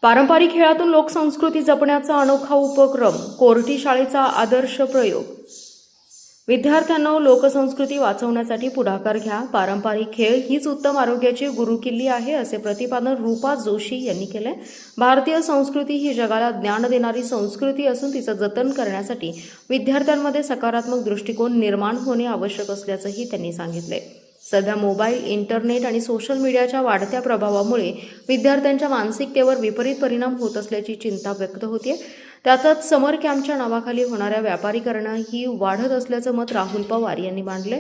पारंपरिक खेळातून लोकसंस्कृती जपण्याचा अनोखा उपक्रम, कोर्टी शाळेचा आदर्श प्रयोग। विद्यार्थ्यांनो, लोकसंस्कृती वाचवण्यासाठी पुढाकार घ्या। पारंपरिक खेळ हीच उत्तम आरोग्याची गुरुकिल्ली आहे, असे प्रतिपादन रूपा जोशी यांनी केले। भारतीय संस्कृती ही जगाला ज्ञान देणारी संस्कृती असून तिचं जतन करण्यासाठी विद्यार्थ्यांमध्ये सकारात्मक दृष्टिकोन निर्माण होणे आवश्यक असल्याचंही त्यांनी सांगितले। सध्या मोबाईल, इंटरनेट आणि सोशल मीडियाच्या वाढत्या प्रभावामुळे विद्यार्थ्यांच्या मानसिकतेवर विपरीत परिणाम होत असल्याची चिंता व्यक्त होते। त्यातच समर कॅम्पच्या नावाखाली होणाऱ्या व्यापारीकरण ही वाढत असल्याचं मत राहुल पवार यांनी मांडले।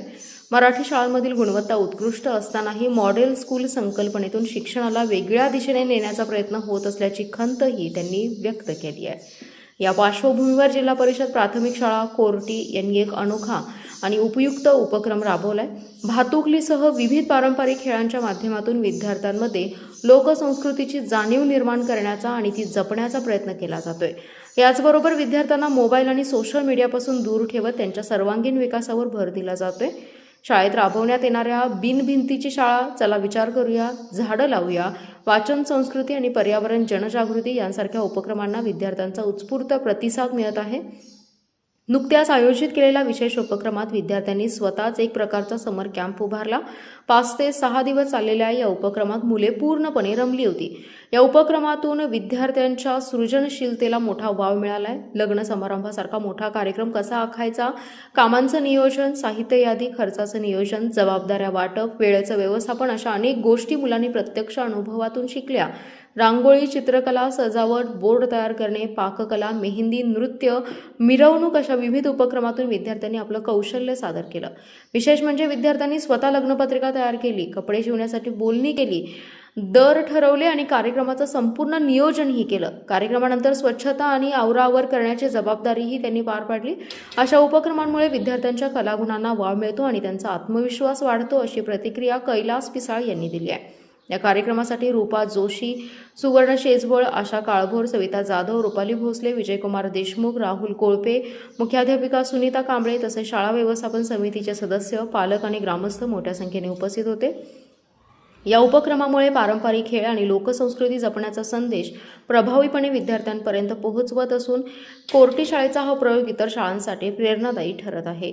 मराठी शाळांमधील गुणवत्ता उत्कृष्ट असतानाही मॉडेल स्कूल संकल्पनेतून शिक्षणाला वेगळ्या दिशेने नेण्याचा प्रयत्न होत असल्याची खंतही त्यांनी व्यक्त केली आहे। या पार्श्वभूमीवर जिल्हा परिषद प्राथमिक शाळा कोर्टी यांनी एक अनोखा आणि उपयुक्त उपक्रम राबवलाय। भातुकलीसह विविध पारंपरिक खेळांच्या माध्यमातून विद्यार्थ्यांमध्ये लोकसंस्कृतीची जाणीव निर्माण करण्याचा आणि ती जपण्याचा प्रयत्न केला जातोय। याचबरोबर विद्यार्थ्यांना मोबाईल आणि सोशल मीडियापासून दूर ठेवत त्यांच्या सर्वांगीण विकासावर भर दिला जातोय। शाळेत राबवण्यात येणाऱ्या बिनभिंतीची शाळा, चला विचार करूया, झाडं लावूया, वाचन संस्कृती आणि पर्यावरण जनजागृती यांसारख्या उपक्रमांना विद्यार्थ्यांचा उत्स्फूर्त प्रतिसाद मिळत आहे। नुकत्याच आयोजित केलेल्या विशेष उपक्रमात विद्यार्थ्यांनी स्वतःच एक प्रकारचा समर कॅम्प उभारला। 5 ते 6 दिवस चाललेल्या या उपक्रमात मुले पूर्णपणे रमली होती। या उपक्रमातून विद्यार्थ्यांच्या सृजनशीलतेला मोठा वाव मिळालाय। लग्न समारंभासारखा मोठा कार्यक्रम कसा आखायचा, कामांचं नियोजन, साहित्य यादी, खर्चाचं नियोजन, जबाबदाऱ्या वाटप, वेळेचं व्यवस्थापन अशा अनेक गोष्टी मुलांनी प्रत्यक्ष अनुभवातून शिकल्या। रांगोळी, चित्रकला, सजावट, बोर्ड तयार करणे, पाककला, मेहंदी, नृत्य, मिरवणूक अशा विविध उपक्रमातून विद्यार्थ्यांनी आपलं कौशल्य सादर केलं। विशेष म्हणजे विद्यार्थ्यांनी स्वतः लग्नपत्रिका तयार केली, कपडे शिवण्यासाठी बोलणी केली, दर ठरवले आणि कार्यक्रमाचं संपूर्ण नियोजनही केलं। कार्यक्रमानंतर स्वच्छता आणि आवराआवर करण्याची जबाबदारीही त्यांनी पार पाडली। अशा उपक्रमांमुळे विद्यार्थ्यांच्या कलागुणांना वाव मिळतो आणि त्यांचा आत्मविश्वास वाढतो, अशी प्रतिक्रिया कैलास पिसाळ यांनी दिली आहे। या कार्यक्रमासाठी रूपा जोशी, सुवर्ण शेजवळ, आशा काळभोर, सविता जाधव, रुपाली भोसले, विजयकुमार देशमुख, राहुल कोळपे, मुख्याध्यापिका सुनीता कांबळे तसेच शाळा व्यवस्थापन समितीचे सदस्य, पालक आणि ग्रामस्थ मोठ्या संख्येने उपस्थित होते। या उपक्रमामुळे पारंपरिक खेळ आणि लोकसंस्कृती जपण्याचा संदेश प्रभावीपणे विद्यार्थ्यांपर्यंत पोहोचवत असून कोर्टी शाळेचा हा प्रयोग इतर शाळांसाठी प्रेरणादायी ठरत आहे।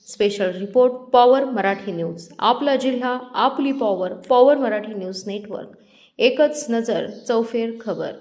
Special report, power Marathi news. आपला जिल्हा, आपली power, power Marathi news network. एकच नजर, चौफेर खबर।